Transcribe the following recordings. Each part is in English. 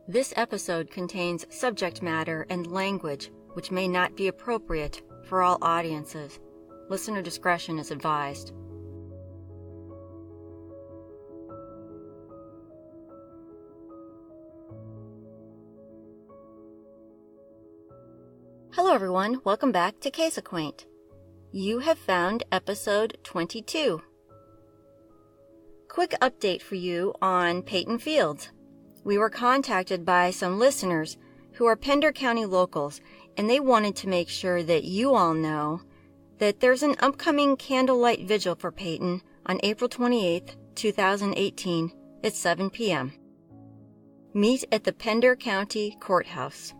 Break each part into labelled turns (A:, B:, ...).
A: This episode contains subject matter and language which may not be appropriate for all audiences. Listener discretion is advised. Hello everyone, welcome back to Case Acquaint. You have found episode 22. Quick update for you on Peyton Fields. We were contacted by some listeners who are Pender County locals, and they wanted to make sure that you all know that there's an upcoming candlelight vigil for Peyton on April 28th, 2018 at 7 p.m. Meet at the Pender County Courthouse.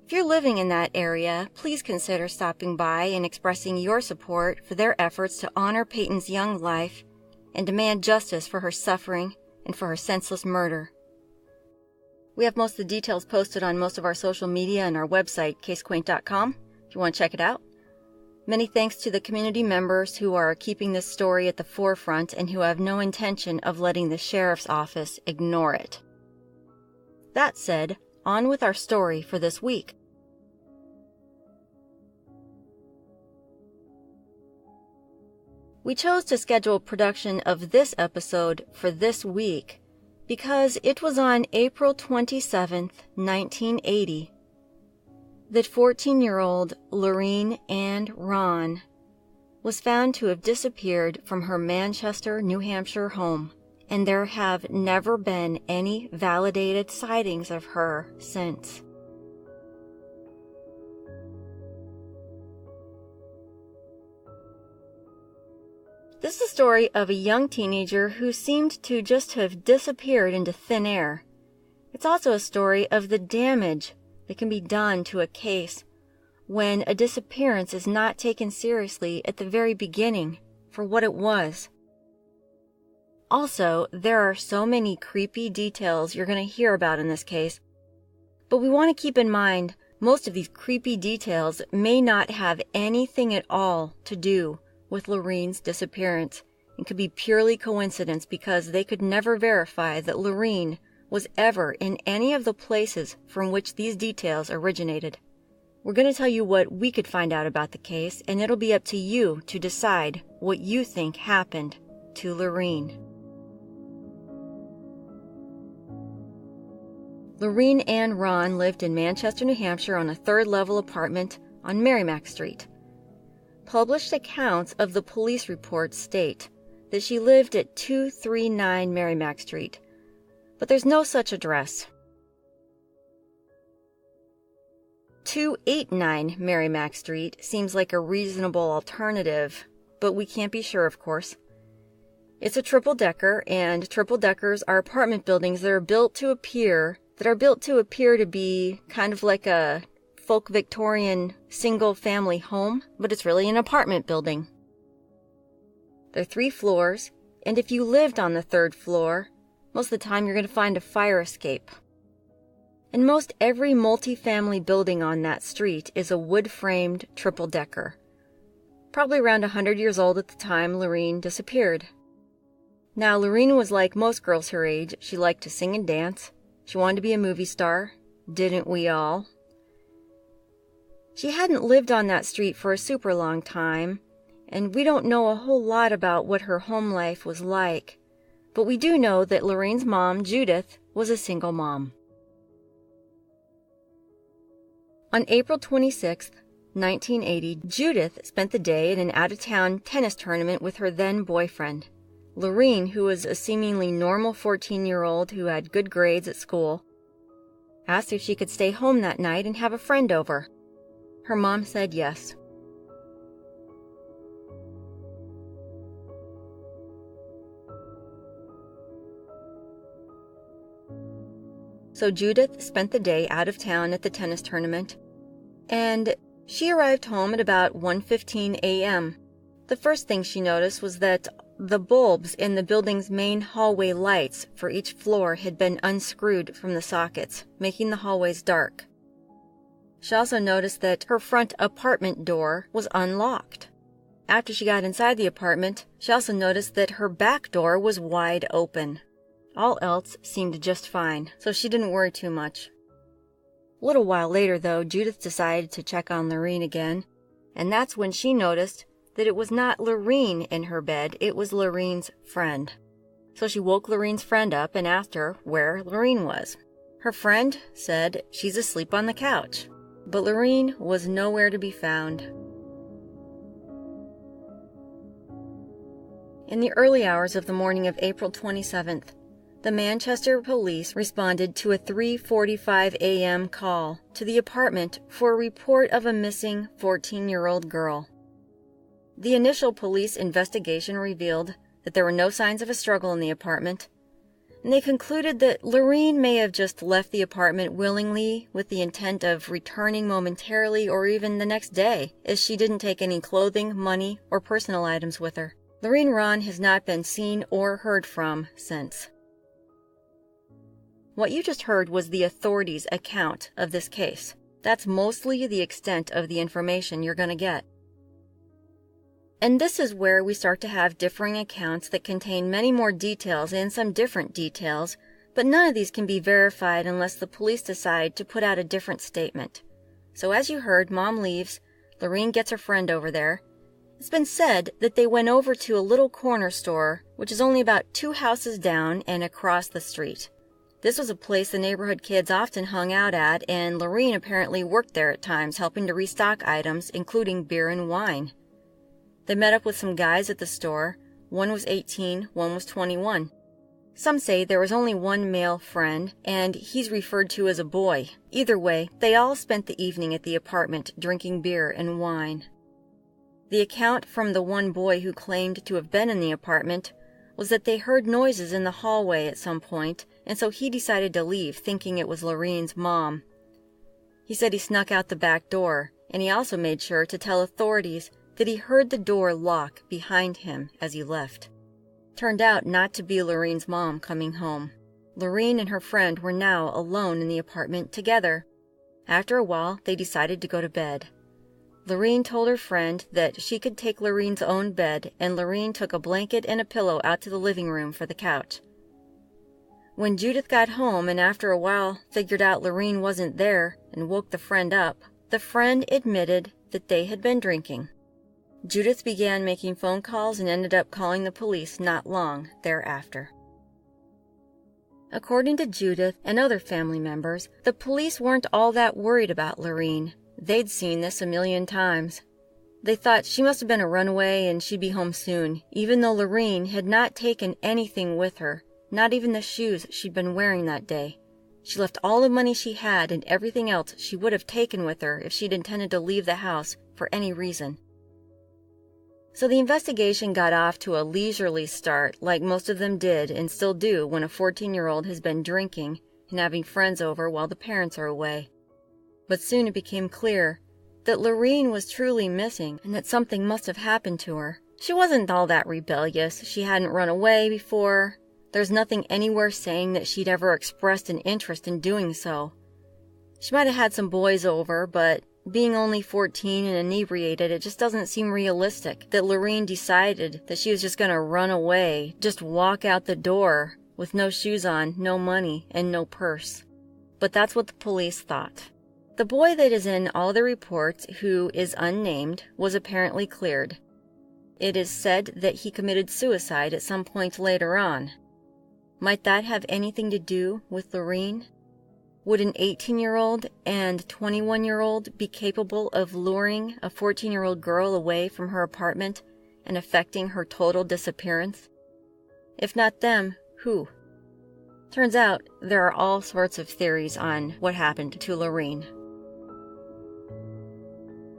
A: If you're living in that area, please consider stopping by and expressing your support for their efforts to honor Peyton's young life and demand justice for her suffering and for her senseless murder. We have most of the details posted on most of our social media and our website, casequaint.com, if you want to check it out. Many thanks to the community members who are keeping this story at the forefront and who have no intention of letting the sheriff's office ignore it. That said, on with our story for this week. We chose to schedule production of this episode for this week because it was on April 27th, 1980, that 14-year-old Lorene Ann Rahn was found to have disappeared from her Manchester, New Hampshire home, and there have never been any validated sightings of her since. This is the story of a young teenager who seemed to just have disappeared into thin air. It's also a story of the damage that can be done to a case when a disappearance is not taken seriously at the very beginning for what it was. Also, there are so many creepy details you're going to hear about in this case, but we want to keep in mind most of these creepy details may not have anything at all to do with Lorene's disappearance and could be purely coincidence because they could never verify that Lorene was ever in any of the places from which these details originated. We're going to tell you what we could find out about the case, and it'll be up to you to decide what you think happened to Lorene. Lorene Ann Rahn lived in Manchester, New Hampshire on a third-level apartment on Merrimack Street. Published accounts of the police reports state that she lived at 239 Merrimack Street, but there's no such address. 289 Merrimack Street seems like a reasonable alternative, but we can't be sure, of course. It's a triple-decker, and triple-deckers are apartment buildings that are built to appear to be kind of like a folk Victorian single-family home, but it's really an apartment building. There are 3 floors, and if you lived on the 3rd floor, most of the time you're going to find a fire escape. And most every multi-family building on that street is a wood-framed triple-decker. Probably around 100 years old at the time Lorene disappeared. Now, Lorene was like most girls her age. She liked to sing and dance. She wanted to be a movie star. Didn't we all? She hadn't lived on that street for a super long time, and we don't know a whole lot about what her home life was like, but we do know that Lorene's mom, Judith, was a single mom. On April 26, 1980, Judith spent the day at an out-of-town tennis tournament with her then-boyfriend. Lorene, who was a seemingly normal 14-year-old who had good grades at school, asked if she could stay home that night and have a friend over. Her mom said yes. So Judith spent the day out of town at the tennis tournament, and she arrived home at about 1:15 a.m. The first thing she noticed was that the bulbs in the building's main hallway lights for each floor had been unscrewed from the sockets, making the hallways dark. She also noticed that her front apartment door was unlocked. After she got inside the apartment, she also noticed that her back door was wide open. All else seemed just fine, so she didn't worry too much. A little while later, though, Judith decided to check on Lorene again, and that's when she noticed that it was not Lorene in her bed, it was Lorene's friend. So she woke Lorene's friend up and asked her where Lorene was. Her friend said she's asleep on the couch, but Lorene was nowhere to be found. In the early hours of the morning of April 27th, the Manchester police responded to a 3:45 a.m. call to the apartment for a report of a missing 14-year-old girl. The initial police investigation revealed that there were no signs of a struggle in the apartment, and they concluded that Lorene may have just left the apartment willingly with the intent of returning momentarily or even the next day, as she didn't take any clothing, money, or personal items with her. Lorene Ron has not been seen or heard from since. What you just heard was the authorities' account of this case. That's mostly the extent of the information you're going to get. And this is where we start to have differing accounts that contain many more details and some different details, but none of these can be verified unless the police decide to put out a different statement. So as you heard, Mom leaves, Lorene gets her friend over there. It's been said that they went over to a little corner store, which is only about 2 houses down and across the street. This was a place the neighborhood kids often hung out at, and Lorene apparently worked there at times, helping to restock items, including beer and wine. They met up with some guys at the store. One was 18, one was 21. Some say there was only one male friend, and he's referred to as a boy. Either way, they all spent the evening at the apartment drinking beer and wine. The account from the one boy who claimed to have been in the apartment was that they heard noises in the hallway at some point, and so he decided to leave, thinking it was Lorene's mom. He said he snuck out the back door, and he also made sure to tell authorities that he heard the door lock behind him as he left. Turned out not to be Lorene's mom coming home. Lorene and her friend were now alone in the apartment together. After a while, they decided to go to bed. Lorene told her friend that she could take Lorene's own bed, and Lorene took a blanket and a pillow out to the living room for the couch. When Judith got home and after a while figured out Lorene wasn't there and woke the friend up, the friend admitted that they had been drinking. Judith began making phone calls and ended up calling the police not long thereafter. According to Judith and other family members, the police weren't all that worried about Lorene. They'd seen this a million times. They thought she must have been a runaway and she'd be home soon, even though Lorene had not taken anything with her, not even the shoes she'd been wearing that day. She left all the money she had and everything else she would have taken with her if she'd intended to leave the house for any reason. So the investigation got off to a leisurely start, like most of them did and still do when a 14-year-old has been drinking and having friends over while the parents are away. But soon it became clear that Lorene was truly missing and that something must have happened to her. She wasn't all that rebellious. She hadn't run away before. There's nothing anywhere saying that she'd ever expressed an interest in doing so. She might have had some boys over, but being only 14 and inebriated, it just doesn't seem realistic that Lorene decided that she was just going to run away, just walk out the door with no shoes on, no money, and no purse. But that's what the police thought. The boy that is in all the reports, who is unnamed, was apparently cleared. It is said that he committed suicide at some point later on. Might that have anything to do with Lorene? Would an 18-year-old and 21-year-old be capable of luring a 14-year-old girl away from her apartment and effecting her total disappearance? If not them, who? Turns out there are all sorts of theories on what happened to Lorene.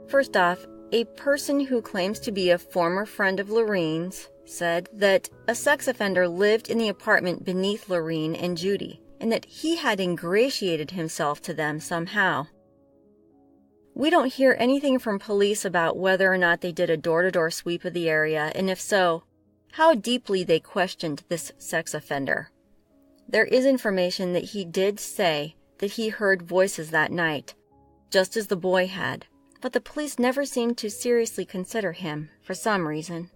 A: First off, a person who claims to be a former friend of Lorene's said that a sex offender lived in the apartment beneath Lorene and Judy, and that he had ingratiated himself to them somehow. We don't hear anything from police about whether or not they did a door-to-door sweep of the area, and if so, how deeply they questioned this sex offender. There is information that he did say that he heard voices that night, just as the boy had, but the police never seemed to seriously consider him for some reason.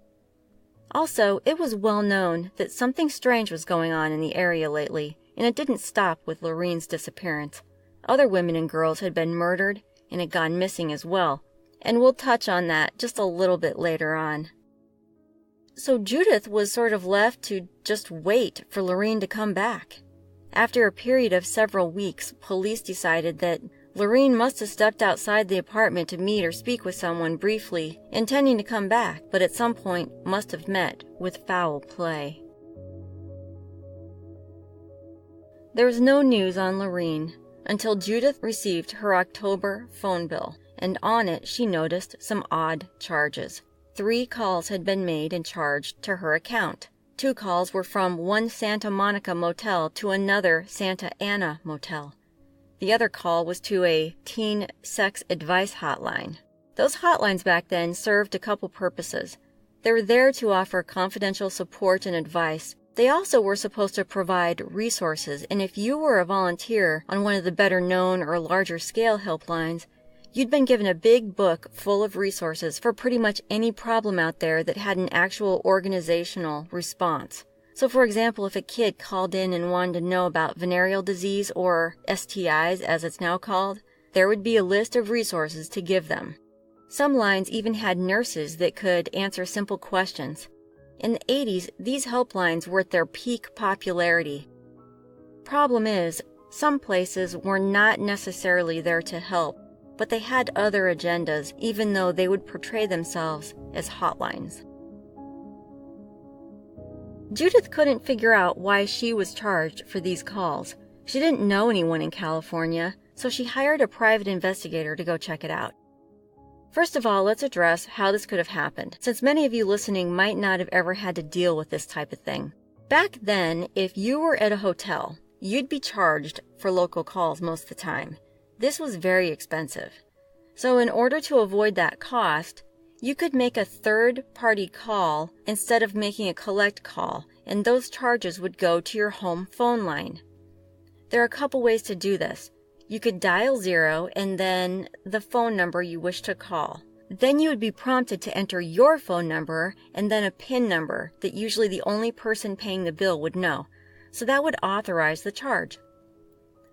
A: Also, it was well known that something strange was going on in the area lately, and it didn't stop with Lorraine's disappearance. Other women and girls had been murdered and had gone missing as well, and we'll touch on that just a little bit later on. So Judith was sort of left to just wait for Lorraine to come back. After a period of several weeks, police decided that Lorraine must have stepped outside the apartment to meet or speak with someone briefly, intending to come back, but at some point must have met with foul play. There was no news on Lorraine until Judith received her October phone bill, and on it she noticed some odd charges. 3 calls had been made and charged to her account. 2 calls were from one Santa Monica motel to another Santa Ana motel. The other call was to a teen sex advice hotline. Those hotlines back then served a couple purposes. They were there to offer confidential support and advice. They also were supposed to provide resources, and if you were a volunteer on one of the better-known or larger-scale helplines, you'd been given a big book full of resources for pretty much any problem out there that had an actual organizational response. So for example, if a kid called in and wanted to know about venereal disease, or STIs as it's now called, there would be a list of resources to give them. Some lines even had nurses that could answer simple questions. In the 80s, these helplines were at their peak popularity. Problem is, some places were not necessarily there to help, but they had other agendas, even though they would portray themselves as hotlines. Judith couldn't figure out why she was charged for these calls. She didn't know anyone in California, so she hired a private investigator to go check it out. First of all, let's address how this could have happened, since many of you listening might not have ever had to deal with this type of thing. Back then, if you were at a hotel, you'd be charged for local calls most of the time. This was very expensive. So in order to avoid that cost, you could make a third-party call instead of making a collect call, and those charges would go to your home phone line. There are a couple ways to do this. You could dial 0 and then the phone number you wish to call. Then you would be prompted to enter your phone number and then a PIN number that usually the only person paying the bill would know. So that would authorize the charge.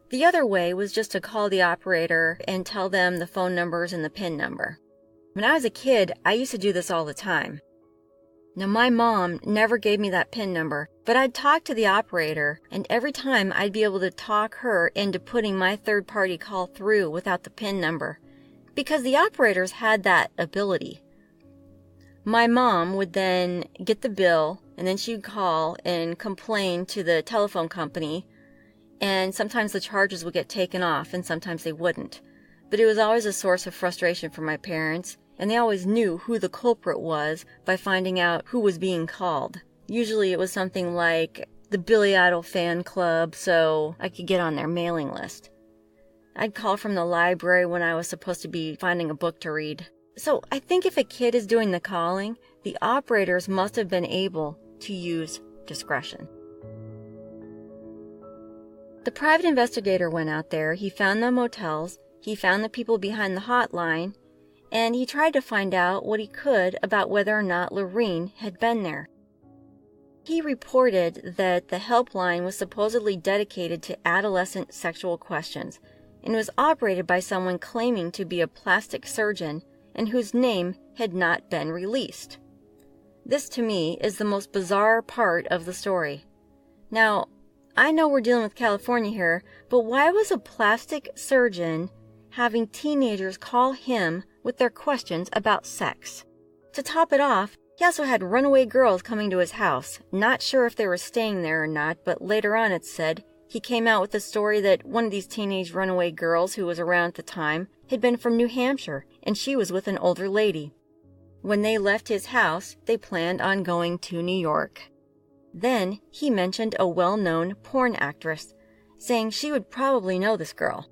A: The other way was just to call the operator and tell them the phone numbers and the PIN number. When I was a kid, I used to do this all the time. Now, my mom never gave me that PIN number, but I'd talk to the operator, and every time I'd be able to talk her into putting my third-party call through without the PIN number, because the operators had that ability. My mom would then get the bill, and then she'd call and complain to the telephone company, and sometimes the charges would get taken off, and sometimes they wouldn't. But it was always a source of frustration for my parents, and they always knew who the culprit was by finding out who was being called. Usually it was something like the Billy Idol fan club, so I could get on their mailing list. I'd call from the library when I was supposed to be finding a book to read. So I think if a kid is doing the calling, the operators must have been able to use discretion. The private investigator went out there, he found the motels, he found the people behind the hotline, and he tried to find out what he could about whether or not Lorraine had been there. He reported that the helpline was supposedly dedicated to adolescent sexual questions and was operated by someone claiming to be a plastic surgeon and whose name had not been released. This, to me, is the most bizarre part of the story. Now, I know we're dealing with California here, but why was a plastic surgeon having teenagers call him with their questions about sex? To top it off, he also had runaway girls coming to his house. Not sure if they were staying there or not, but later on it said he came out with the story that one of these teenage runaway girls who was around at the time had been from New Hampshire, and she was with an older lady. When they left his house, they planned on going to New York. Then he mentioned a well-known porn actress, saying she would probably know this girl.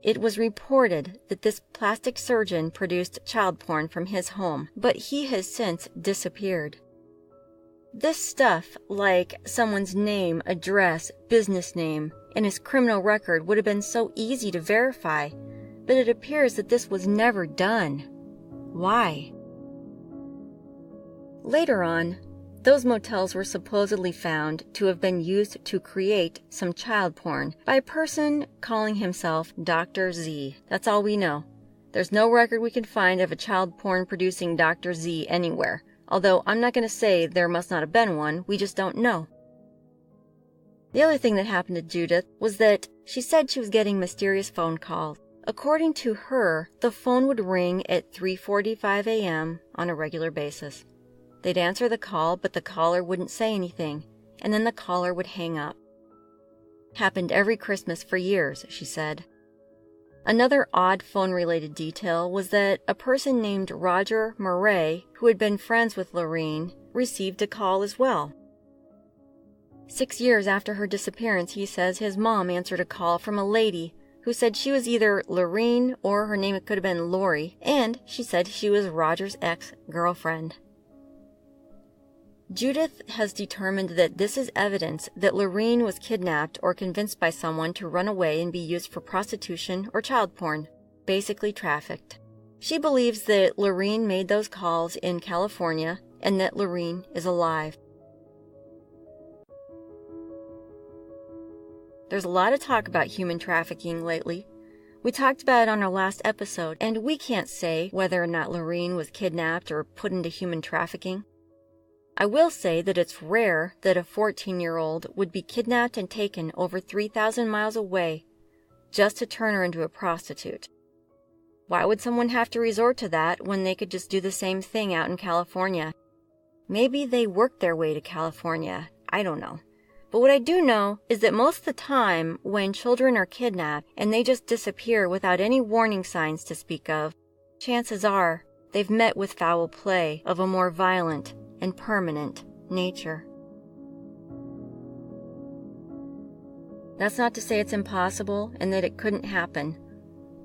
A: It was reported that this plastic surgeon produced child porn from his home, but he has since disappeared. This stuff, like someone's name, address, business name, and his criminal record, would have been so easy to verify, but it appears that this was never done. Why? Later on, Those motels were supposedly found to have been used to create some child porn by a person calling himself Dr. Z. That's all we know. There's no record we can find of a child porn producing Dr. Z anywhere. Although I'm not going to say there must not have been one, we just don't know. The other thing that happened to Judith was that she said she was getting mysterious phone calls. According to her, the phone would ring at 3:45 a.m. on a regular basis. They'd answer the call, but the caller wouldn't say anything, and then the caller would hang up. Happened every Christmas for years, she said. Another odd phone-related detail was that a person named Roger Murray, who had been friends with Lorene, received a call as well. 6 years after her disappearance, he says his mom answered a call from a lady who said she was either Lorene or her name could have been Lori, and she said she was Roger's ex-girlfriend. Judith has determined that this is evidence that Lorene was kidnapped or convinced by someone to run away and be used for prostitution or child porn, basically trafficked. She believes that Lorene made those calls in California and that Lorene is alive. There's a lot of talk about human trafficking lately. We talked about it on our last episode, and we can't say whether or not Lorene was kidnapped or put into human trafficking. I will say that it's rare that a 14-year-old would be kidnapped and taken over 3,000 miles away just to turn her into a prostitute. Why would someone have to resort to that when they could just do the same thing out in California? Maybe they worked their way to California. I don't know. But what I do know is that most of the time when children are kidnapped and they just disappear without any warning signs to speak of, chances are they've met with foul play of a more violent and permanent nature. That's not to say it's impossible and that it couldn't happen.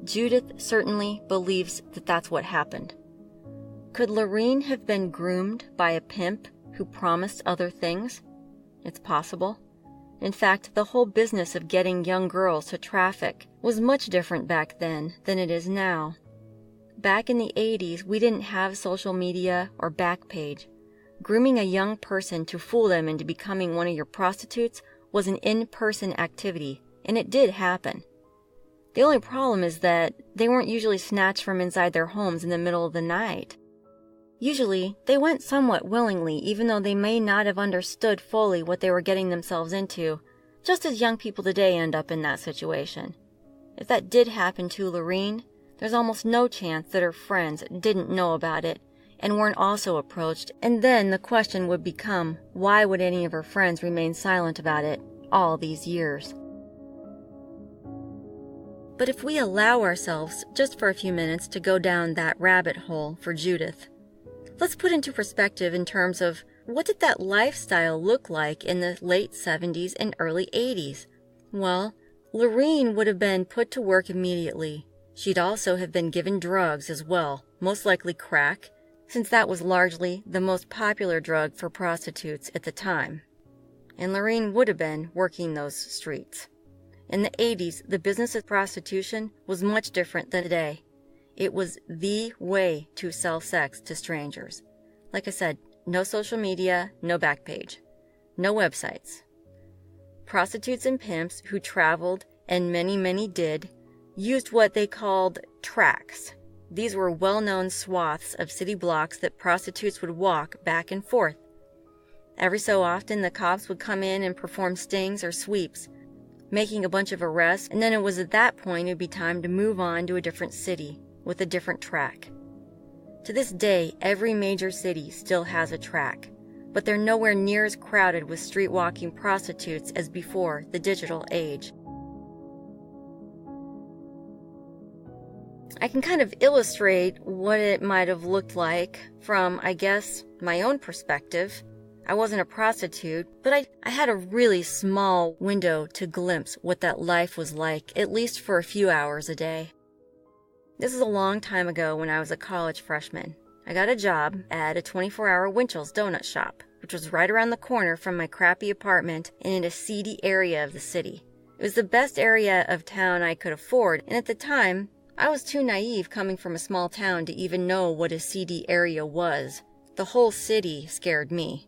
A: Judith certainly believes that that's what happened. Could Lorene have been groomed by a pimp who promised other things? It's possible. In fact, the whole business of getting young girls to traffic was much different back then than it is now. Back in the 80s, we didn't have social media or Backpage. Grooming a young person to fool them into becoming one of your prostitutes was an in-person activity, and it did happen. The only problem is that they weren't usually snatched from inside their homes in the middle of the night. Usually, they went somewhat willingly, even though they may not have understood fully what they were getting themselves into, just as young people today end up in that situation. If that did happen to Lorene, there's almost no chance that her friends didn't know about it and weren't also approached, and then the question would become, why would any of her friends remain silent about it all these years? But if we allow ourselves, just for a few minutes, to go down that rabbit hole for Judith, let's put into perspective in terms of what did that lifestyle look like in the late 70s and early 80s? Well, Lorene would have been put to work immediately. She'd also have been given drugs as well, most likely crack, since that was largely the most popular drug for prostitutes at the time. And Lorene would have been working those streets. In the 80s, the business of prostitution was much different than today. It was the way to sell sex to strangers. Like I said, no social media, no Backpage, no websites. Prostitutes and pimps who traveled, and many did, used what they called tracks. These were well-known swaths of city blocks that prostitutes would walk back and forth. Every so often, the cops would come in and perform stings or sweeps, making a bunch of arrests, and then it was at that point it would be time to move on to a different city with a different track. To this day, every major city still has a track, but they're nowhere near as crowded with street-walking prostitutes as before the digital age. I can kind of illustrate what it might have looked like from, I guess, my own perspective. I wasn't a prostitute, but I had a really small window to glimpse what that life was like, at least for a few hours a day. This is a long time ago when I was a college freshman. I got a job at a 24-hour Winchell's donut shop, which was right around the corner from my crappy apartment and in a seedy area of the city. It was the best area of town I could afford, and at the time, I was too naive coming from a small town to even know what a seedy area was. The whole city scared me.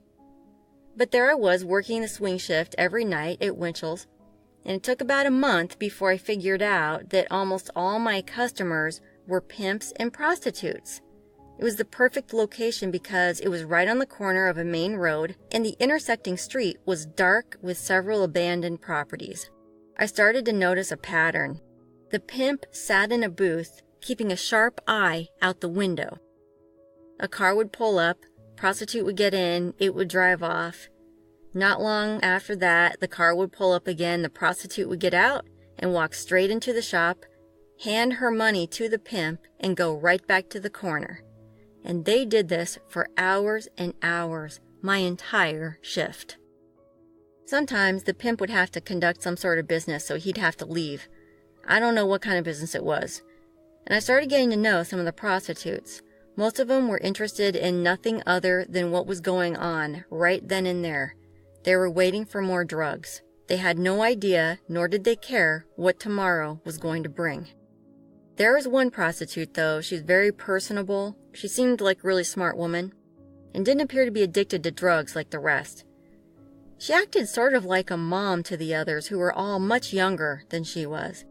A: But there I was working the swing shift every night at Winchell's, and it took about a month before I figured out that almost all my customers were pimps and prostitutes. It was the perfect location because it was right on the corner of a main road, and the intersecting street was dark with several abandoned properties. I started to notice a pattern. The pimp sat in a booth, keeping a sharp eye out the window. A car would pull up, prostitute would get in, it would drive off. Not long after that, the car would pull up again, the prostitute would get out and walk straight into the shop, hand her money to the pimp, and go right back to the corner. And they did this for hours and hours, my entire shift. Sometimes the pimp would have to conduct some sort of business, so he'd have to leave. I don't know what kind of business it was. And I started getting to know some of the prostitutes. Most of them were interested in nothing other than what was going on right then and there. They were waiting for more drugs. They had no idea, nor did they care, what tomorrow was going to bring. There was one prostitute, though. She was very personable. She seemed like a really smart woman, and didn't appear to be addicted to drugs like the rest. She acted sort of like a mom to the others, who were all much younger than she was.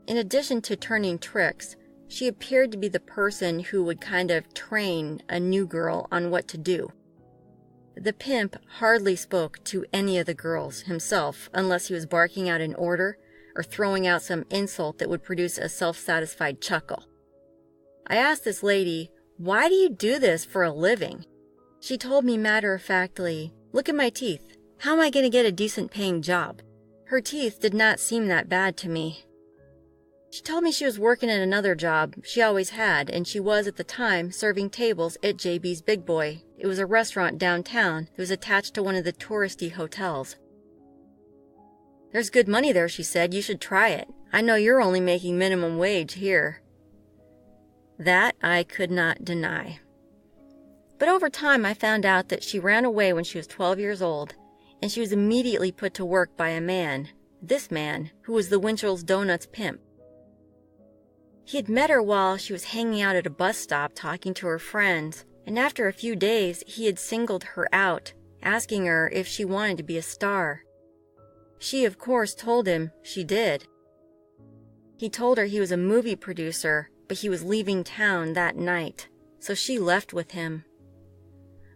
A: In addition to turning tricks, she appeared to be the person who would kind of train a new girl on what to do. The pimp hardly spoke to any of the girls himself unless he was barking out an order or throwing out some insult that would produce a self-satisfied chuckle. I asked this lady, "Why do you do this for a living?" She told me matter-of-factly, "Look at my teeth. How am I going to get a decent-paying job?" Her teeth did not seem that bad to me. She told me she was working at another job she always had, and she was at the time serving tables at JB's Big Boy. It was a restaurant downtown that was attached to one of the touristy hotels. "There's good money there," she said. "You should try it. I know you're only making minimum wage here." That I could not deny. But over time I found out that she ran away when she was 12 years old, and she was immediately put to work by a man, this man, who was the Winchell's Donuts pimp. He had met her while she was hanging out at a bus stop talking to her friends, and after a few days he had singled her out, asking her if she wanted to be a star. She, of course, told him she did. He told her he was a movie producer, but he was leaving town that night, so she left with him.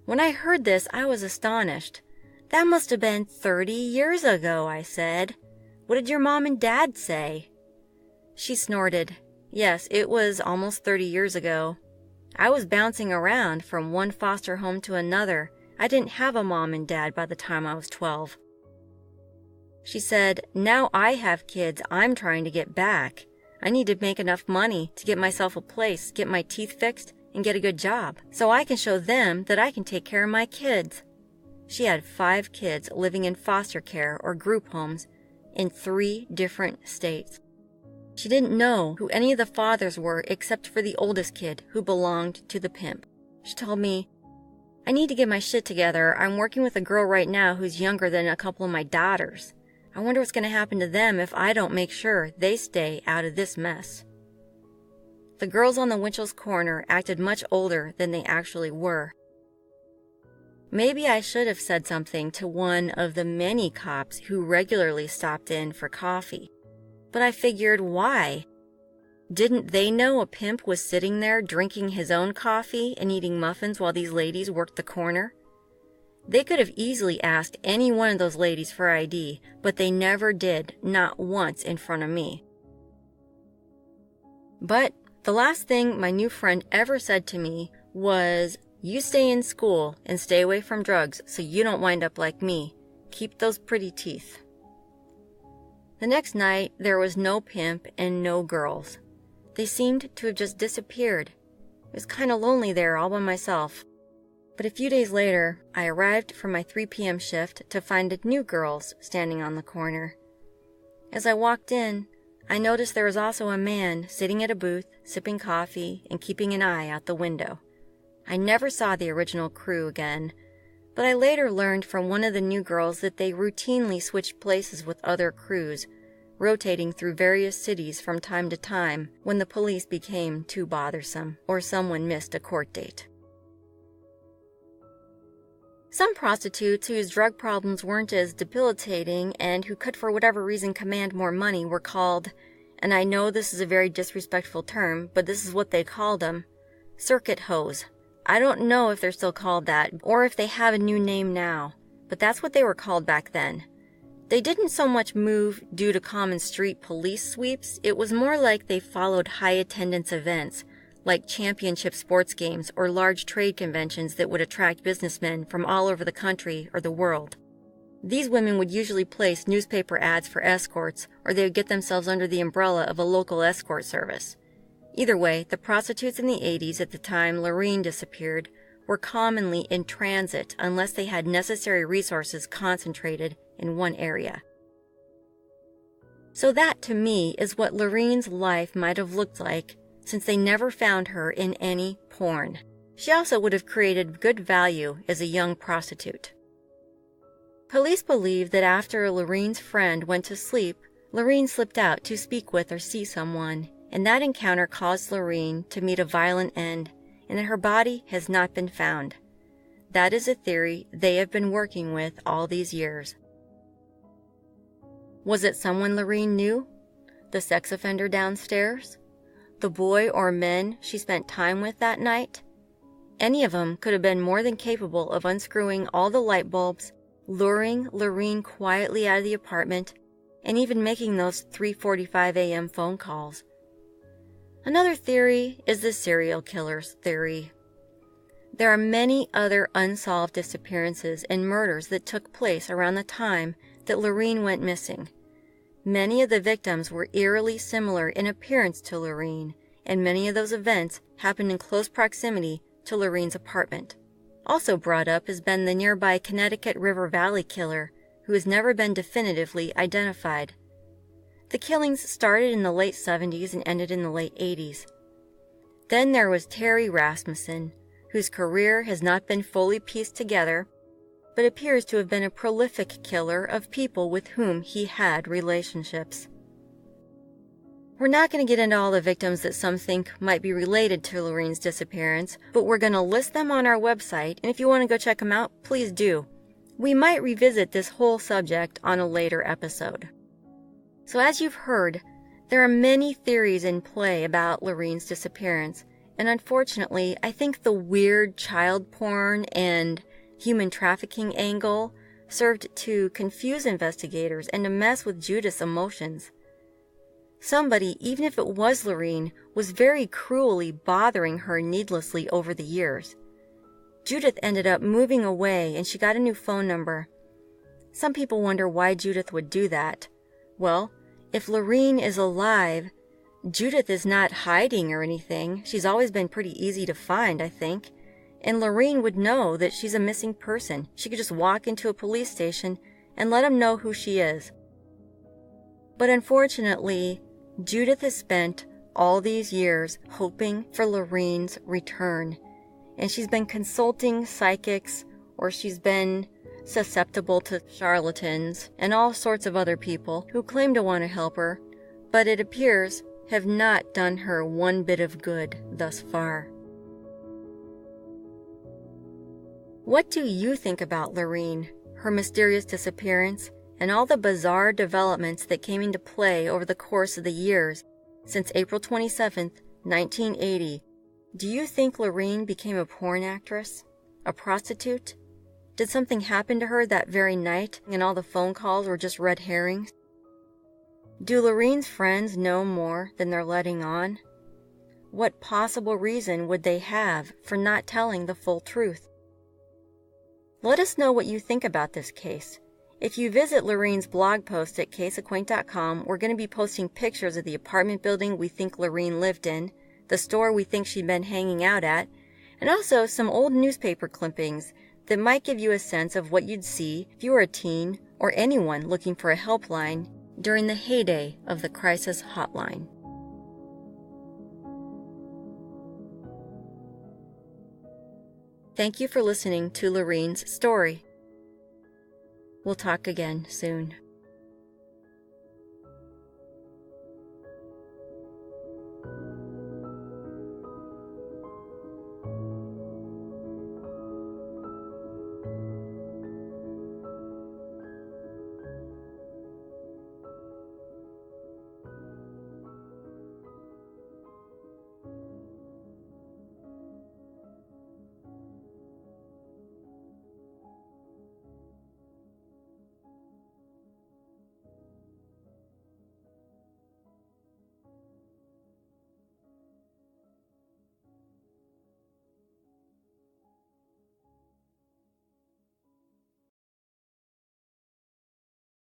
A: When I heard this, I was astonished. "That must have been 30 years ago," I said. "What did your mom and dad say?" She snorted. "Yes, it was almost 30 years ago. I was bouncing around from one foster home to another. I didn't have a mom and dad by the time I was 12. She said, "Now I have kids I'm trying to get back. I need to make enough money to get myself a place, get my teeth fixed, and get a good job, so I can show them that I can take care of my kids." She had 5 kids living in foster care or group homes in 3 different states. She didn't know who any of the fathers were except for the oldest kid, who belonged to the pimp. She told me, "I need to get my shit together. I'm working with a girl right now who's younger than a couple of my daughters. I wonder what's going to happen to them if I don't make sure they stay out of this mess." The girls on the Winchell's corner acted much older than they actually were. Maybe I should have said something to one of the many cops who regularly stopped in for coffee. But I figured, why? Didn't they know a pimp was sitting there drinking his own coffee and eating muffins while these ladies worked the corner? They could have easily asked any one of those ladies for ID, but they never did, not once in front of me. But the last thing my new friend ever said to me was, "You stay in school and stay away from drugs so you don't wind up like me. Keep those pretty teeth." The next night, there was no pimp and no girls. They seemed to have just disappeared. It was kind of lonely there all by myself. But a few days later, I arrived for my 3 p.m. shift to find new girls standing on the corner. As I walked in, I noticed there was also a man sitting at a booth, sipping coffee and keeping an eye out the window. I never saw the original crew again, but I later learned from one of the new girls that they routinely switched places with other crews, rotating through various cities from time to time when the police became too bothersome or someone missed a court date. Some prostitutes whose drug problems weren't as debilitating and who could for whatever reason command more money were called, and I know this is a very disrespectful term, but this is what they called them, circuit hoes. I don't know if they're still called that or if they have a new name now, but that's what they were called back then. They didn't so much move due to common street police sweeps, it was more like they followed high attendance events, like championship sports games or large trade conventions that would attract businessmen from all over the country or the world. These women would usually place newspaper ads for escorts, or they would get themselves under the umbrella of a local escort service. Either way, the prostitutes in the 80s at the time Lorene disappeared were commonly in transit unless they had necessary resources concentrated in one area. So that, to me, is what Lorene's life might have looked like, since they never found her in any porn. She also would have created good value as a young prostitute. Police believe that after Lorene's friend went to sleep, Lorene slipped out to speak with or see someone, and that encounter caused Lorene to meet a violent end, and that her body has not been found. That is a theory they have been working with all these years. Was it someone Lorene knew? The sex offender downstairs? The boy or men she spent time with that night? Any of them could have been more than capable of unscrewing all the light bulbs, luring Lorene quietly out of the apartment, and even making those 3:45 a.m. phone calls. Another theory is the serial killer's theory. There are many other unsolved disappearances and murders that took place around the time that Lorene went missing. Many of the victims were eerily similar in appearance to Lorene, and many of those events happened in close proximity to Lorene's apartment. Also brought up has been the nearby Connecticut River Valley killer, who has never been definitively identified. The killings started in the late 70s and ended in the late 80s. Then there was Terry Rasmussen, whose career has not been fully pieced together, but appears to have been a prolific killer of people with whom he had relationships. We're not going to get into all the victims that some think might be related to Lorene's disappearance, but we're going to list them on our website, and if you want to go check them out, please do. We might revisit this whole subject on a later episode. So as you've heard, there are many theories in play about Lorene's disappearance, and unfortunately, I think the weird child porn and human trafficking angle served to confuse investigators and to mess with Judith's emotions. Somebody, even if it was Lorene, was very cruelly bothering her needlessly over the years. Judith ended up moving away and she got a new phone number. Some people wonder why Judith would do that. Well, if Lorene is alive, Judith is not hiding or anything. She's always been pretty easy to find, I think. And Lorene would know that she's a missing person. She could just walk into a police station and let them know who she is. But unfortunately, Judith has spent all these years hoping for Lorene's return. And she's been consulting psychics, or she's been susceptible to charlatans and all sorts of other people who claim to want to help her, but it appears have not done her one bit of good thus far. What do you think about Lorene, her mysterious disappearance, and all the bizarre developments that came into play over the course of the years since April 27th, 1980? Do you think Lorene became a porn actress? A prostitute? Did something happen to her that very night and all the phone calls were just red herrings? Do Lorene's friends know more than they're letting on? What possible reason would they have for not telling the full truth? Let us know what you think about this case. If you visit Lorene's blog post at caseacquaint.com, we're going to be posting pictures of the apartment building we think Lorene lived in, the store we think she'd been hanging out at, and also some old newspaper clippings that might give you a sense of what you'd see if you were a teen or anyone looking for a helpline during the heyday of the crisis hotline. Thank you for listening to Lorene's story. We'll talk again soon.